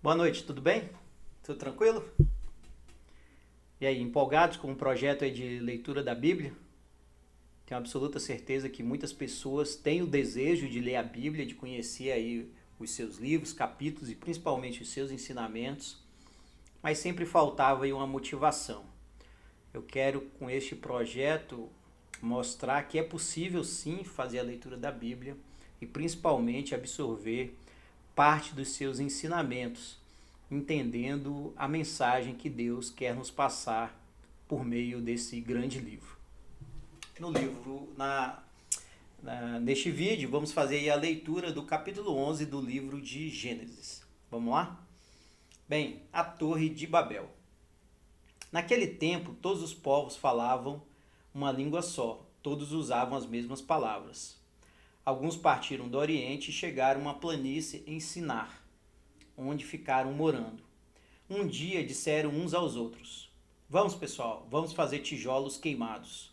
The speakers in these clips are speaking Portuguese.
Boa noite, tudo bem? Tudo tranquilo? E aí, empolgados com o projeto aí de leitura da Bíblia? Tenho absoluta certeza que muitas pessoas têm o desejo de ler a Bíblia, de conhecer aí os seus livros, capítulos e principalmente os seus ensinamentos, mas sempre faltava aí uma motivação. Eu quero com este projeto mostrar que é possível sim fazer a leitura da Bíblia e principalmente absorver parte dos seus ensinamentos, entendendo a mensagem que Deus quer nos passar por meio desse grande livro. No livro, neste vídeo, vamos fazer aí a leitura do capítulo 11 do livro de Gênesis. Vamos lá? Bem, a Torre de Babel. Naquele tempo, todos os povos falavam uma língua só, todos usavam as mesmas palavras. Alguns partiram do Oriente e chegaram a uma planície em Sinar, onde ficaram morando. Um dia disseram uns aos outros: Vamos, pessoal, vamos fazer tijolos queimados.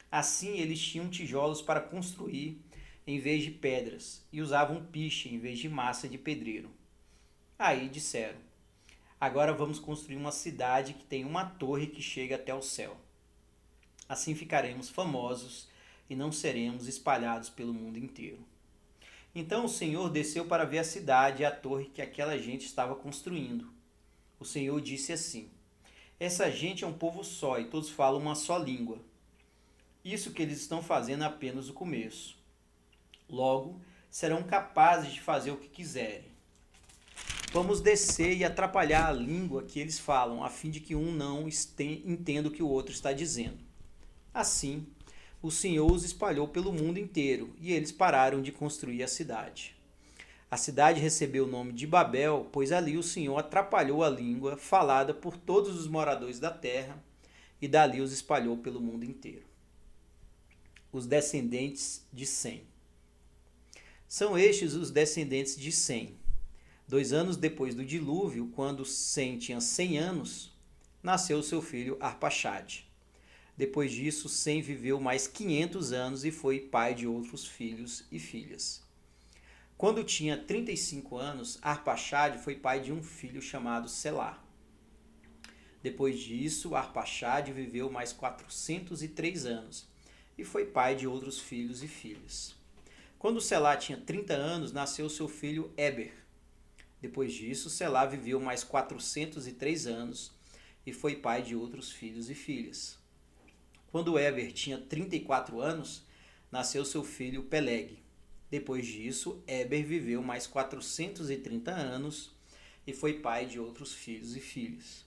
Assim eles tinham tijolos para construir em vez de pedras e usavam piche em vez de massa de pedreiro. Aí disseram: Agora vamos construir uma cidade que tem uma torre que chega até o céu. Assim ficaremos famosos e não seremos espalhados pelo mundo inteiro. Então o Senhor desceu para ver a cidade e a torre que aquela gente estava construindo. O Senhor disse assim: Essa gente é um povo só e todos falam uma só língua. Isso que eles estão fazendo é apenas o começo. Logo, serão capazes de fazer o que quiserem. Vamos descer e atrapalhar a língua que eles falam, a fim de que um não entenda o que o outro está dizendo. Assim, o Senhor os espalhou pelo mundo inteiro e eles pararam de construir a cidade. A cidade recebeu o nome de Babel, pois ali o Senhor atrapalhou a língua falada por todos os moradores da terra e dali os espalhou pelo mundo inteiro. Os descendentes de Sem. São estes os descendentes de Sem. 2 anos depois do dilúvio, quando Sem tinha 100 anos, nasceu seu filho Arpaxade. Depois disso, Sem viveu mais 500 anos e foi pai de outros filhos e filhas. Quando tinha 35 anos, Arpaxade foi pai de um filho chamado Selá. Depois disso, Arpaxade viveu mais 403 anos e foi pai de outros filhos e filhas. Quando Selá tinha 30 anos, nasceu seu filho Éber. Depois disso, Selá viveu mais 403 anos e foi pai de outros filhos e filhas. Quando Éber tinha 34 anos, nasceu seu filho Peleg. Depois disso, Éber viveu mais 430 anos e foi pai de outros filhos e filhas.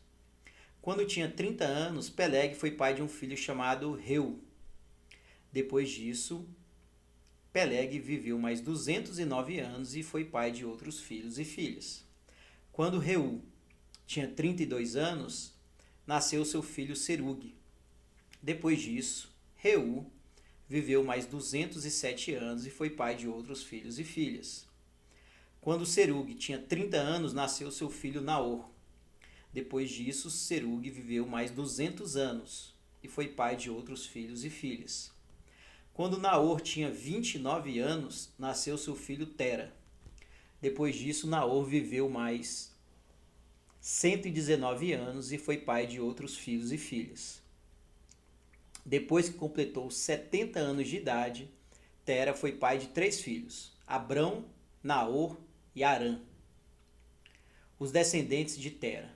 Quando tinha 30 anos, Peleg foi pai de um filho chamado Reu. Depois disso, Peleg viveu mais 209 anos e foi pai de outros filhos e filhas. Quando Reu tinha 32 anos, nasceu seu filho Serug. Depois disso, Reu viveu mais 207 anos e foi pai de outros filhos e filhas. Quando Serug tinha 30 anos, nasceu seu filho Naor. Depois disso, Serug viveu mais 200 anos e foi pai de outros filhos e filhas. Quando Naor tinha 29 anos, nasceu seu filho Tera. Depois disso, Naor viveu mais 119 anos e foi pai de outros filhos e filhas. Depois que completou 70 anos de idade, Tera foi pai de 3 filhos, Abrão, Naor e Arã. Os descendentes de Tera.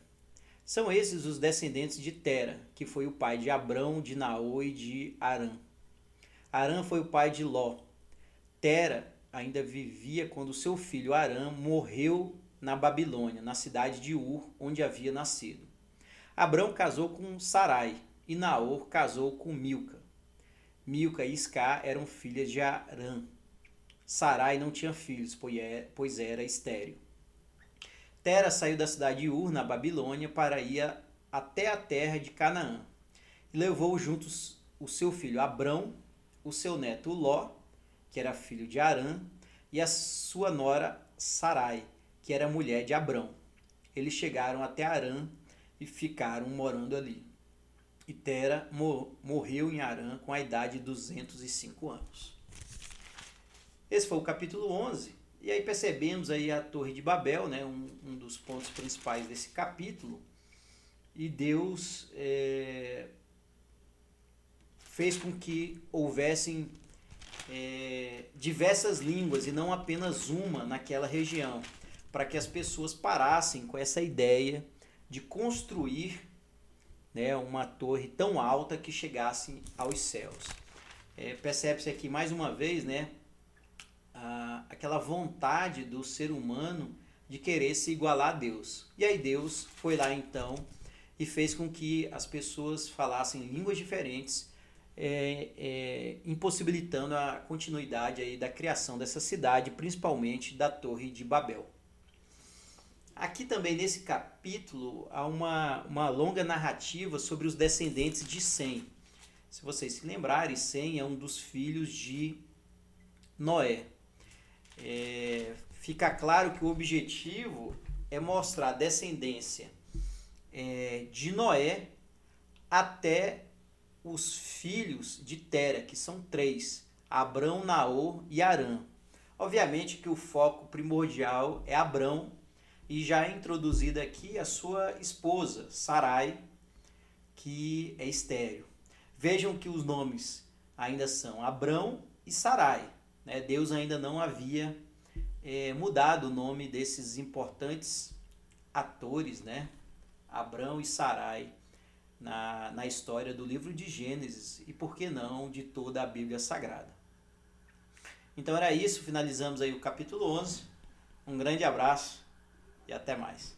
São esses os descendentes de Tera, que foi o pai de Abrão, de Naor e de Arã. Arã foi o pai de Ló. Tera ainda vivia quando seu filho Arã morreu na Babilônia, na cidade de Ur, onde havia nascido. Abrão casou com Sarai e Naor casou com Milca. Milca e Isca eram filhas de Arã. Sarai não tinha filhos, pois era estéril. Tera saiu da cidade de Ur, na Babilônia, para ir até a terra de Canaã. E levou juntos o seu filho Abrão, o seu neto Ló, que era filho de Arã, e a sua nora Sarai, que era mulher de Abrão. Eles chegaram até Arã e ficaram morando ali. E Tera morreu em Arã com a idade de 205 anos. Esse foi o capítulo 11 E aí percebemos aí a Torre de Babel, né, um dos pontos principais desse capítulo, e Deus fez com que houvessem diversas línguas e não apenas uma naquela região, para que as pessoas parassem com essa ideia de construir, né, uma torre tão alta que chegasse aos céus. Percebe-se aqui mais uma vez, né, aquela vontade do ser humano de querer se igualar a Deus. E aí Deus foi lá então e fez com que as pessoas falassem línguas diferentes, impossibilitando a continuidade aí da criação dessa cidade, principalmente da Torre de Babel. Aqui também nesse capítulo há uma longa narrativa sobre os descendentes de Sem. Se vocês se lembrarem, Sem é um dos filhos de Noé. Fica claro que o objetivo é mostrar a descendência de Noé até os filhos de Tera, que são 3, Abrão, Naor e Arã. Obviamente que o foco primordial é Abrão, e já é introduzida aqui a sua esposa, Sarai, que é estéril. Vejam que os nomes ainda são Abrão e Sarai, né? Deus ainda não havia mudado o nome desses importantes atores, né? Abrão e Sarai, na história do livro de Gênesis e, por que não, de toda a Bíblia Sagrada. Então era isso, finalizamos aí o capítulo 11. Um grande abraço e até mais.